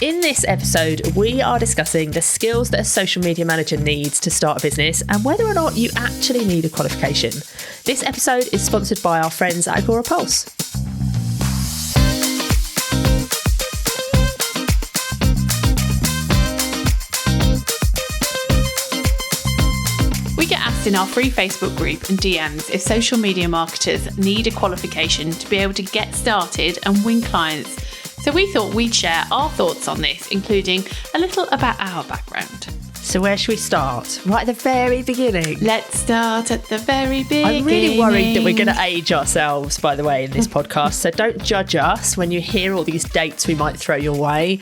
In this episode, we are discussing the skills that a social media manager needs to start a business and whether or not you actually need a qualification. This episode is sponsored by our friends at Agora Pulse. We get asked in our free Facebook group and DMs if social media marketers need a qualification to be able to get started and win clients. So we thought we'd share our thoughts on this, including a little about our background. So where should we start? Right at the very beginning. Let's start at the very beginning. I'm really worried that we're going to age ourselves, by the way, in this podcast. So don't judge us when you hear all these dates we might throw your way.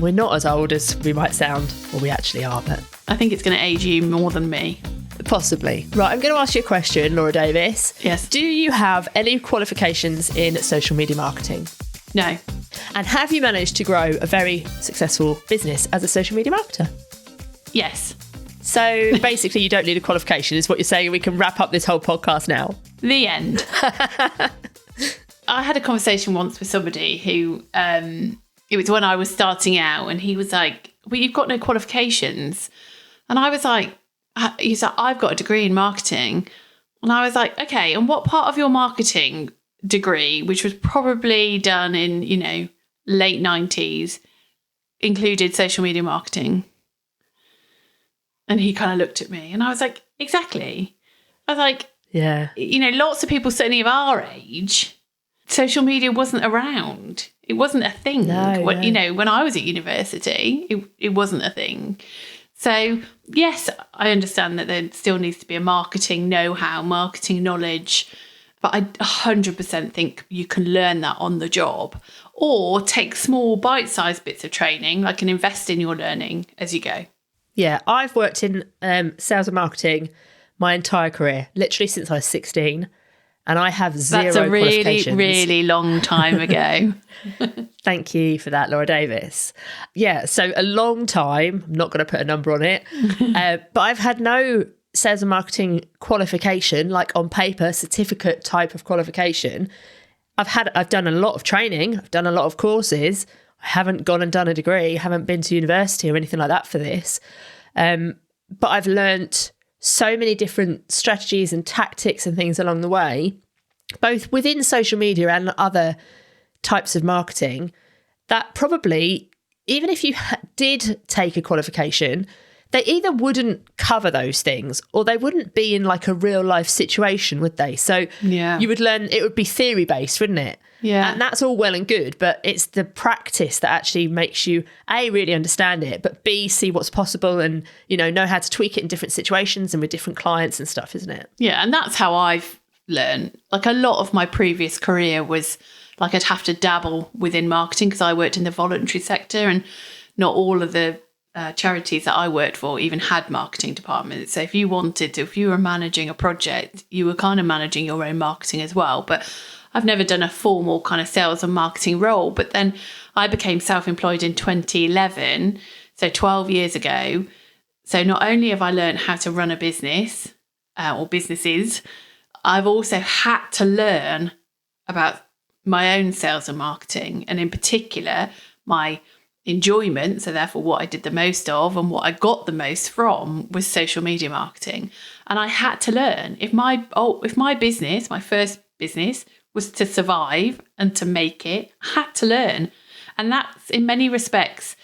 We're not as old as we might sound, or we actually are, but I think it's going to age you more than me. Possibly. Right, I'm going to ask you a question, Laura Davis. Yes. Do you have any qualifications in social media marketing? No. And have you managed to grow a very successful business as a social media marketer? Yes. So basically you don't need a qualification is what you're saying. We can wrap up this whole podcast now. The end. I had a conversation once with somebody who, it was when I was starting out, and he was like, well, you've got no qualifications. And I was like, he's like, I've got a degree in marketing. And I was like, okay, and what part of your marketing degree, which was probably done in, late 90s, included social media marketing? And he kind of looked at me and I was like, exactly. I was like, yeah, lots of people, certainly of our age, social media wasn't around. It wasn't a thing. No. When I was at university, it wasn't a thing. So, yes, I understand that there still needs to be a marketing know-how, marketing knowledge, but I 100% think you can learn that on the job or take small bite-sized bits of training, like, and invest in your learning as you go. Yeah, I've worked in sales and marketing my entire career, literally since I was 16, and I have zero qualifications. That's a really, really long time ago. Thank you for that, Laura Davis. Yeah, so a long time. I'm not going to put a number on it, but I've had no sales and marketing qualification, like on paper, certificate type of qualification. I've done a lot of training. I've done a lot of courses. I haven't gone and done a degree. Haven't been to university or anything like that for this. But I've learnt so many different strategies and tactics and things along the way, both within social media and other types of marketing, that probably, even if you did take a qualification, they either wouldn't cover those things or they wouldn't be in like a real life situation, would they? So you would learn, it would be theory based, wouldn't it? Yeah. And that's all well and good, but it's the practice that actually makes you A, really understand it, but B, see what's possible and, know how to tweak it in different situations and with different clients and stuff, isn't it? Yeah. And that's how I've learned. Like, a lot of my previous career was like, I'd have to dabble within marketing because I worked in the voluntary sector, and not all of the charities that I worked for even had marketing departments. So if you were managing a project, you were kind of managing your own marketing as well. But I've never done a formal kind of sales and marketing role. But then I became self-employed in 2011, so 12 years ago. So not only have I learned how to run a business or businesses, I've also had to learn about my own sales and marketing, and in particular, my enjoyment, so therefore what I did the most of and what I got the most from was social media marketing. And I had to learn. If my business, my first business, was to survive and to make it, I had to learn. And that's, in many respects,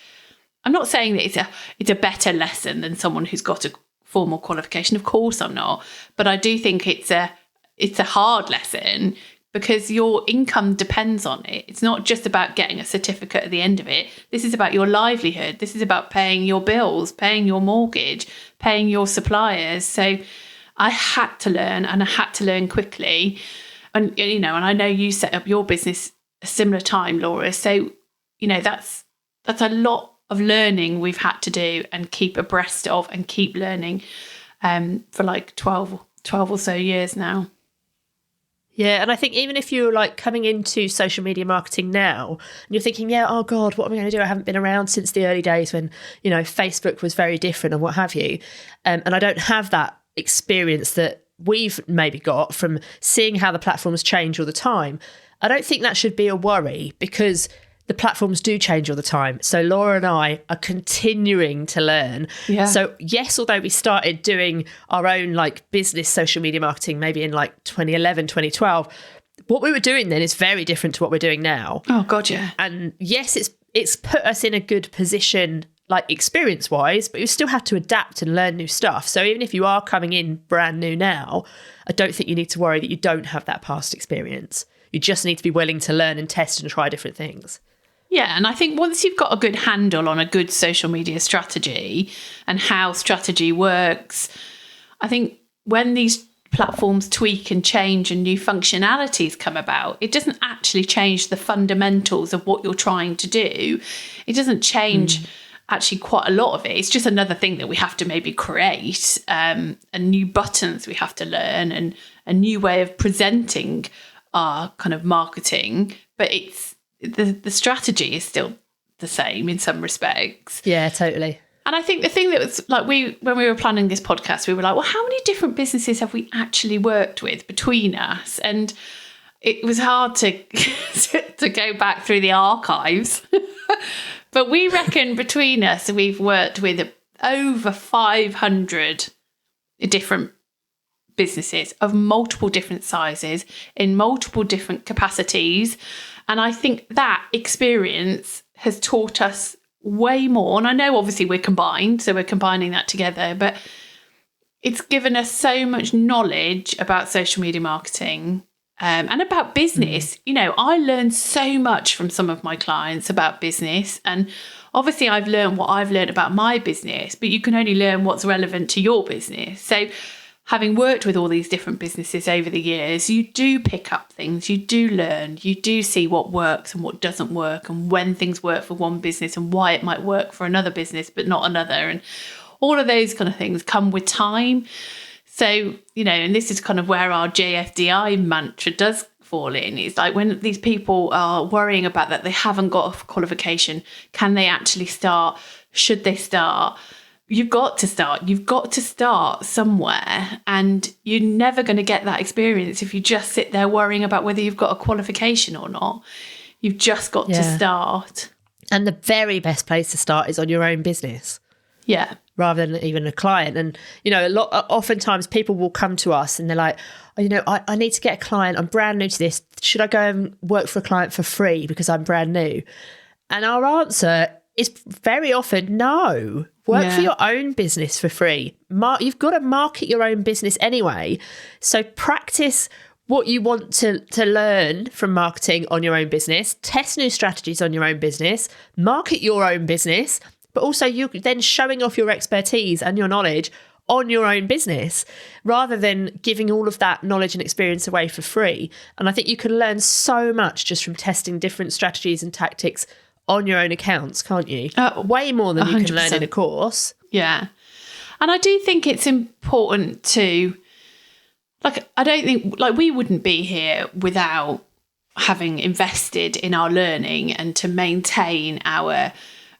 I'm not saying that it's a better lesson than someone who's got a formal qualification. Of course I'm not. But I do think it's a hard lesson, because your income depends on it. It's not just about getting a certificate at the end of it. This is about your livelihood. This is about paying your bills, paying your mortgage, paying your suppliers. So I had to learn, and I had to learn quickly. And, and I know you set up your business a similar time, Laura. So, that's a lot of learning we've had to do and keep abreast of and keep learning for like 12 or so years now. Yeah, and I think even if you're like coming into social media marketing now and you're thinking, oh God, what am I going to do? I haven't been around since the early days when, Facebook was very different and what have you. And I don't have that experience that we've maybe got from seeing how the platforms change all the time. I don't think that should be a worry, because the platforms do change all the time. So Laura and I are continuing to learn. Yeah. So yes, although we started doing our own like business social media marketing maybe in like 2011, 2012, what we were doing then is very different to what we're doing now. Oh God, yeah. And yes, it's put us in a good position like experience wise, but you still have to adapt and learn new stuff. So even if you are coming in brand new now, I don't think you need to worry that you don't have that past experience. You just need to be willing to learn and test and try different things. Yeah, and I think once you've got a good handle on a good social media strategy and how strategy works, I think when these platforms tweak and change and new functionalities come about, it doesn't actually change the fundamentals of what you're trying to do. It doesn't change actually quite a lot of it. It's just another thing that we have to maybe create, and new buttons we have to learn, and a new way of presenting our kind of marketing. But it's the strategy is still the same in some respects. Yeah, totally. And I think the thing that was like, when we were planning this podcast, we were like, well, how many different businesses have we actually worked with between us? And it was hard to to go back through the archives. But we reckon between us, we've worked with over 500 different businesses of multiple different sizes in multiple different capacities. And I think that experience has taught us way more. And I know obviously we're combined, so we're combining that together, but it's given us so much knowledge about social media marketing, and about business. You know, I learned so much from some of my clients about business, and obviously I've learned what I've learned about my business, but you can only learn what's relevant to your business. So having worked with all these different businesses over the years, you do pick up things, you do learn, you do see what works and what doesn't work, and when things work for one business and why it might work for another business but not another. And all of those kind of things come with time. So, you know, and this is kind of where our JFDI mantra does fall in. It's like when these people are worrying about that they haven't got a qualification, can they actually start? Should they start? You've got to start. You've got to start somewhere, and you're never going to get that experience if you just sit there worrying about whether you've got a qualification or not. You've just got to start. And the very best place to start is on your own business. Yeah. Rather than even a client. And, you know, oftentimes people will come to us and they're like, oh, you know, I need to get a client. I'm brand new to this. Should I go and work for a client for free because I'm brand new? And our answer is very often no. Work for your own business for free. You've got to market your own business anyway. So practice what you want to learn from marketing on your own business. Test new strategies on your own business. Market your own business. But also you then showing off your expertise and your knowledge on your own business rather than giving all of that knowledge and experience away for free. And I think you can learn so much just from testing different strategies and tactics on your own accounts, can't you? Way more than 100%. You can learn in a course. Yeah. And I do think it's important to, like, I don't think, like, we wouldn't be here without having invested in our learning and to maintain our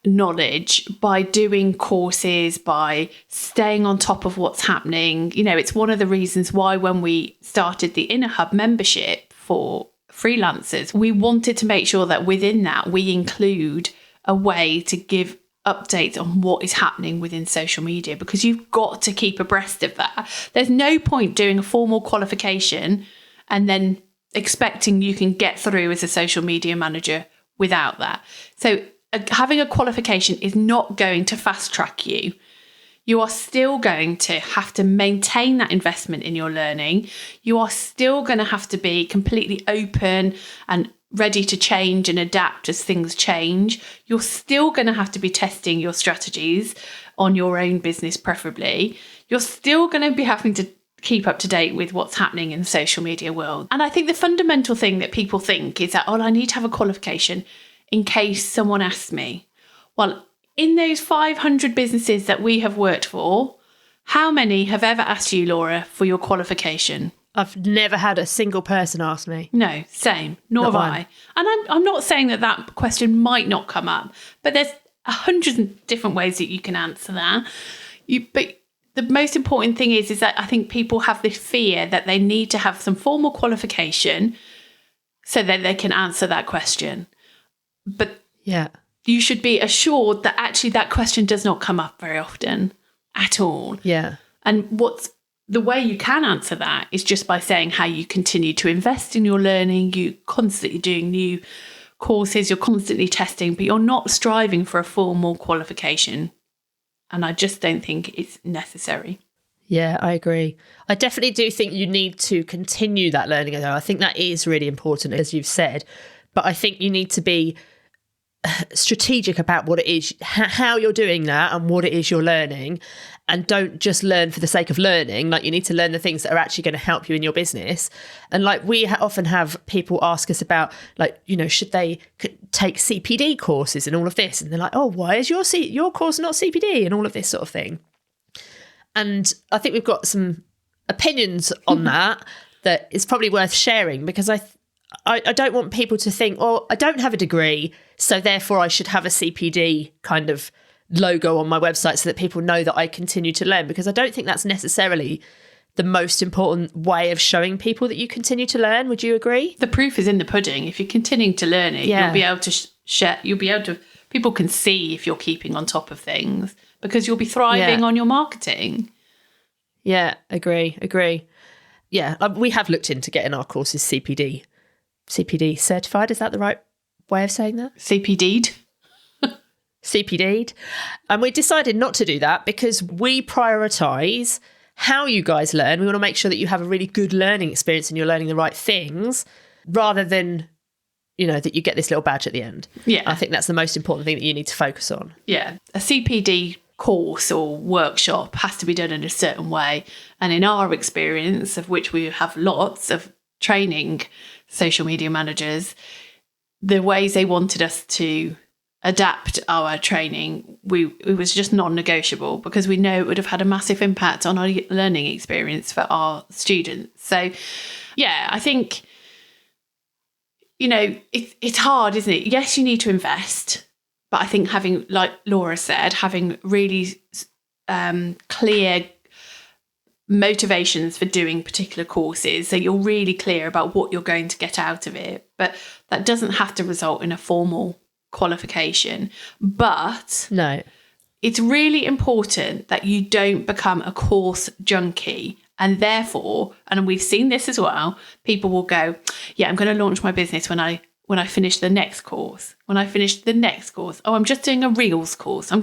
knowledge by doing courses, by staying on top of what's happening. You know, it's one of the reasons why when we started the Inner Hub membership for freelancers, we wanted to make sure that within that we include a way to give updates on what is happening within social media, because you've got to keep abreast of that. There's no point doing a formal qualification and then expecting you can get through as a social media manager without that. So having a qualification is not going to fast track you. You are still going to have to maintain that investment in your learning. You are still going to have to be completely open and ready to change and adapt as things change. You're still going to have to be testing your strategies on your own business, preferably. You're still going to be having to keep up to date with what's happening in the social media world. And I think the fundamental thing that people think is that, oh, I need to have a qualification in case someone asks me. Well, in those 500 businesses that we have worked for, how many have ever asked you, Laura, for your qualification? I've never had a single person ask me. No, same. Nor have I. And I'm not saying that question might not come up, but there's 100 different ways that you can answer that. But the most important thing is that I think people have this fear that they need to have some formal qualification so that they can answer that question. But Yeah. you should be assured that actually that question does not come up very often at all. Yeah. And the way you can answer that is just by saying how you continue to invest in your learning. You're constantly doing new courses, you're constantly testing, but you're not striving for a formal qualification. And I just don't think it's necessary. Yeah, I agree. I definitely do think you need to continue that learning. I think that is really important, as you've said. But I think you need to be strategic about what it is, how you're doing that and what it is you're learning. And don't just learn for the sake of learning. Like, you need to learn the things that are actually going to help you in your business. And like, we often have people ask us about, like, you know, should they take CPD courses and all of this? And they're like, oh, why is your course not CPD and all of this sort of thing? And I think we've got some opinions on that is probably worth sharing, because I don't want people to think, oh, I don't have a degree, so therefore I should have a CPD kind of logo on my website so that people know that I continue to learn, because I don't think that's necessarily the most important way of showing people that you continue to learn. Would you agree? The proof is in the pudding. If you're continuing to learn it, you'll be able to share, people can see if you're keeping on top of things, because you'll be thriving on your marketing. Yeah, agree. Yeah, we have looked into getting our courses CPD certified. Is that the right way of saying that? CPD'd. CPD'd. And we decided not to do that because we prioritise how you guys learn. We want to make sure that you have a really good learning experience and you're learning the right things, rather than, you know, that you get this little badge at the end. Yeah. I think that's the most important thing that you need to focus on. Yeah. A CPD course or workshop has to be done in a certain way. And in our experience, of which we have lots of training social media managers, the ways they wanted us to adapt our training, it was just non-negotiable, because we know it would have had a massive impact on our learning experience for our students. So yeah, I think, you know, it's hard, isn't it? Yes, you need to invest, but I think having, like Laura said, having really clear motivations for doing particular courses, so you're really clear about what you're going to get out of it. But that doesn't have to result in a formal qualification. But no, it's really important that you don't become a course junkie. And therefore, and we've seen this as well, people will go, yeah, I'm going to launch my business when I finish the next course. When I finish the next course, oh, I'm just doing a Reels course. I'm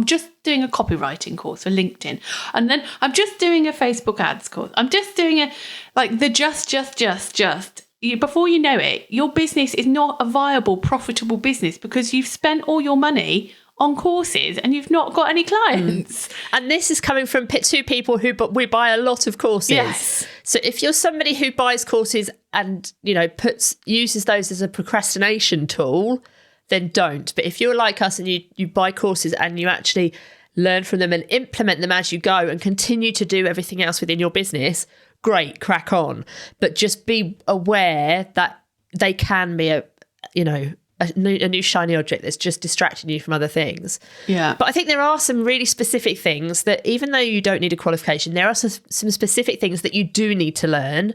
just doing a copywriting course for LinkedIn. And then I'm just doing a Facebook ads course. I'm just doing just. Before you know it, your business is not a viable, profitable business, because you've spent all your money on courses and you've not got any clients. And this is coming from two people we buy a lot of courses. Yes. So if you're somebody who buys courses and, you know, uses those as a procrastination tool, then don't. But if you're like us and you buy courses and you actually learn from them and implement them as you go and continue to do everything else within your business, great, crack on. But just be aware that they can be a new shiny object that's just distracting you from other things. Yeah. But I think there are some really specific things that, even though you don't need a qualification, there are some specific things that you do need to learn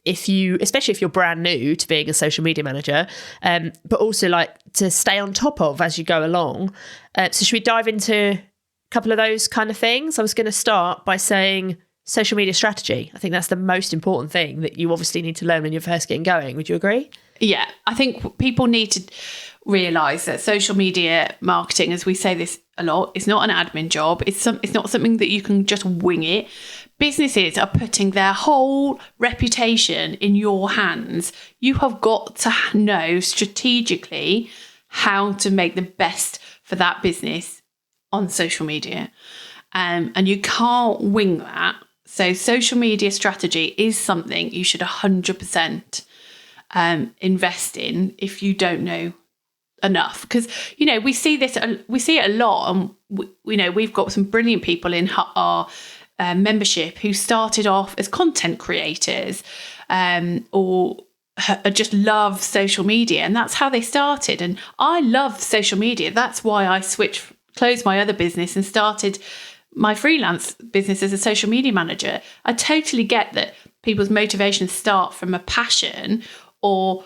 especially if you're brand new to being a social media manager, but also like to stay on top of as you go along. So should we dive into a couple of those kind of things? I was going to start by saying social media strategy. I think that's the most important thing that you obviously need to learn when you're first getting going. Would you agree? Yeah, I think people need to realise that social media marketing, as we say this a lot, is not an admin job. It's not something that you can just wing it. Businesses are putting their whole reputation in your hands. You have got to know strategically how to make the best for that business on social media. And you can't wing that. So social media strategy is something you should 100% invest in if you don't know enough, because, you know, we see it a lot, and we've got some brilliant people in our membership who started off as content creators or just love social media, and that's how they started. And I love social media. That's why I closed my other business and started my freelance business as a social media manager. I totally get that people's motivations start from a passion or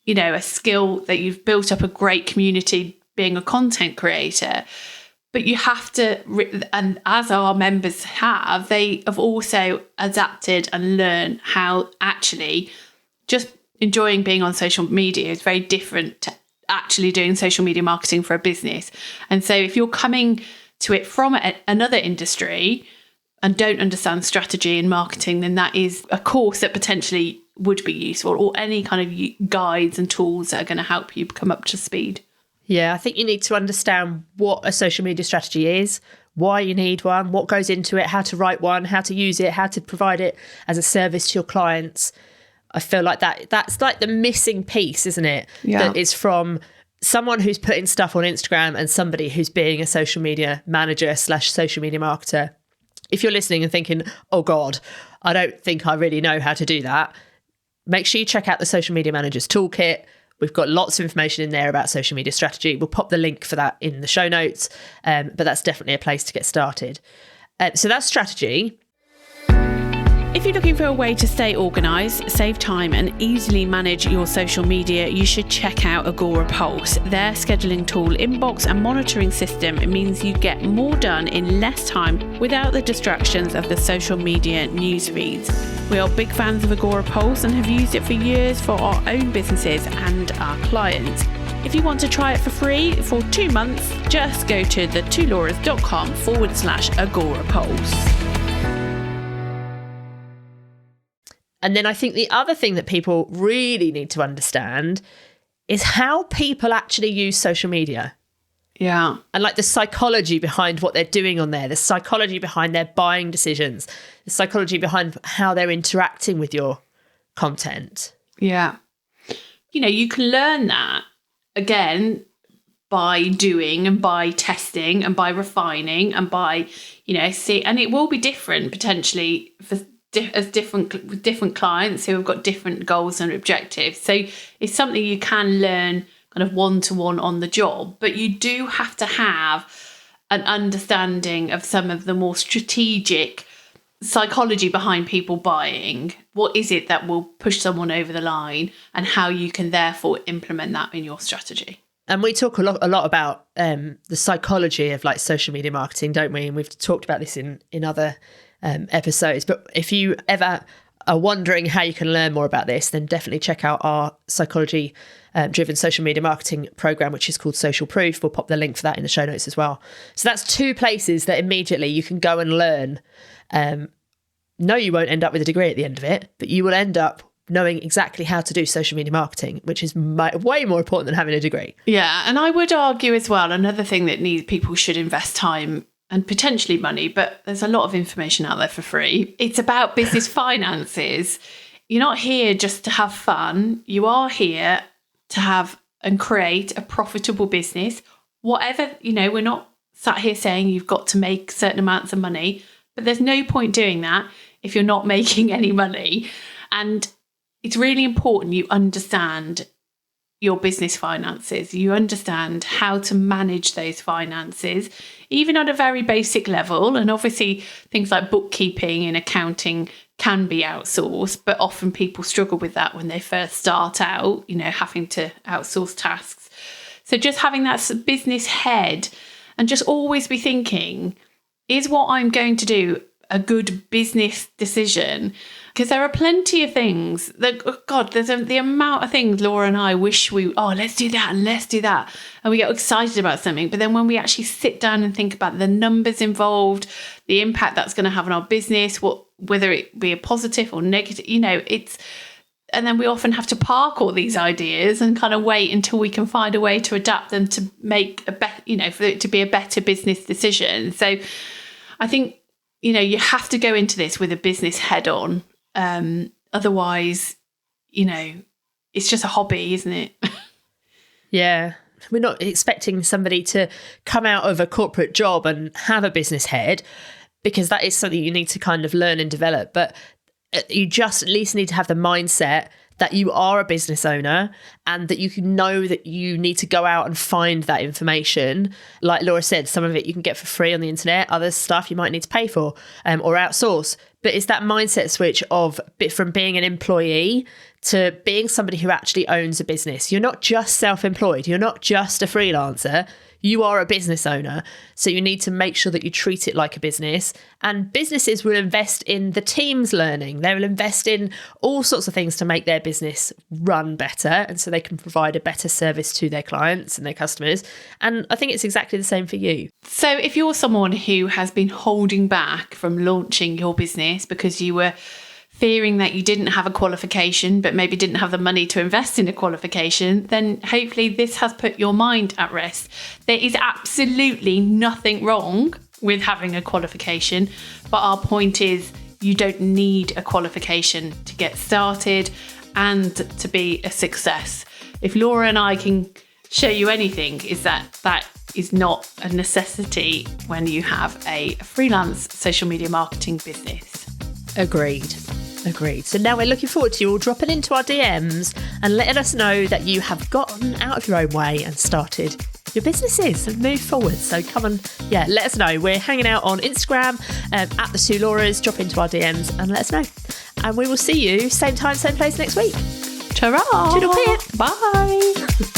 a skill that you've built up a great community being a content creator. But you have to, and as our members have, they have also adapted and learned how actually just enjoying being on social media is very different to actually doing social media marketing for a business. And so if you're coming to it from another industry and don't understand strategy and marketing, then that is a course that potentially would be useful, or any kind of guides and tools that are going to help you come up to speed. Yeah, I think you need to understand what a social media strategy is, why you need one, what goes into it, how to write one, how to use it, how to provide it as a service to your clients. I feel like that's like the missing piece, isn't it? Yeah. That is from someone who's putting stuff on Instagram and somebody who's being a social media manager / social media marketer. If you're listening and thinking, oh God, I don't think I really know how to do that, make sure you check out the Social Media Managers Toolkit. We've got lots of information in there about social media strategy. We'll pop the link for that in the show notes, but that's definitely a place to get started. So that's strategy. If you're looking for a way to stay organised, save time and easily manage your social media, you should check out Agora Pulse. Their scheduling tool, inbox and monitoring system means you get more done in less time without the distractions of the social media news feeds. We are big fans of Agora Pulse and have used it for years for our own businesses and our clients. If you want to try it for free for 2 months, just go to thetwolauras.com/Agora Pulse. And then I think the other thing that people really need to understand is how people actually use social media. Yeah. And like the psychology behind what they're doing on there, the psychology behind their buying decisions, the psychology behind how they're interacting with your content. Yeah. You can learn that, again, by doing and by testing and by refining and by, see, and it will be different potentially with different clients who have got different goals and objectives. So it's something you can learn kind of one-to-one on the job, but you do have to have an understanding of some of the more strategic psychology behind people buying. What is it that will push someone over the line, and how you can therefore implement that in your strategy. And we talk a lot about the psychology of like social media marketing, don't we? And we've talked about this in other episodes. But if you ever are wondering how you can learn more about this, then definitely check out our psychology driven social media marketing program, which is called Social Proof. We'll pop the link for that in the show notes as well. So that's 2 places that immediately you can go and learn. No, you won't end up with a degree at the end of it, but you will end up knowing exactly how to do social media marketing, which is way more important than having a degree. Yeah, and I would argue as well, another thing that people should invest time and potentially money, but there's a lot of information out there for free. It's about business finances. You're not here just to have fun. You are here to have and create a profitable business. Whatever, we're not sat here saying you've got to make certain amounts of money, but there's no point doing that if you're not making any money. And it's really important you understand your business finances. You understand how to manage those finances, even at a very basic level. And obviously things like bookkeeping and accounting can be outsourced, but often people struggle with that when they first start out, having to outsource tasks. So just having that business head and just always be thinking, is what I'm going to do a good business decision? Because there are plenty of things that, there's the amount of things Laura and I wish let's do that and let's do that. And we get excited about something. But then when we actually sit down and think about the numbers involved, the impact that's going to have on our business, whether it be a positive or negative, and then we often have to park all these ideas and kind of wait until we can find a way to adapt them to make for it to be a better business decision. So I think, you have to go into this with a business head on. Otherwise, it's just a hobby, isn't it? Yeah. We're not expecting somebody to come out of a corporate job and have a business head, because that is something you need to kind of learn and develop. But you just at least need to have the mindset that you are a business owner and that you can know that you need to go out and find that information. Like Laura said, some of it you can get for free on the internet, other stuff you might need to pay for or outsource. But it's that mindset switch from being an employee to being somebody who actually owns a business. You're not just self-employed. You're not just a freelancer. You are a business owner. So you need to make sure that you treat it like a business. And businesses will invest in the team's learning. They will invest in all sorts of things to make their business run better. And so they can provide a better service to their clients and their customers. And I think it's exactly the same for you. So if you're someone who has been holding back from launching your business because you were fearing that you didn't have a qualification, but maybe didn't have the money to invest in a qualification, then hopefully this has put your mind at rest. There is absolutely nothing wrong with having a qualification, but our point is you don't need a qualification to get started and to be a success. If Laura and I can show you anything, is that is not a necessity when you have a freelance social media marketing business. Agreed. So now we're looking forward to you all dropping into our DMs and letting us know that you have gotten out of your own way and started your businesses and moved forward. So come on, let us know. We're hanging out on Instagram at the Sue Lauras. Drop into our DMs and let us know. And we will see you same time, same place next week. Ta-ra! Toodle pip. Bye!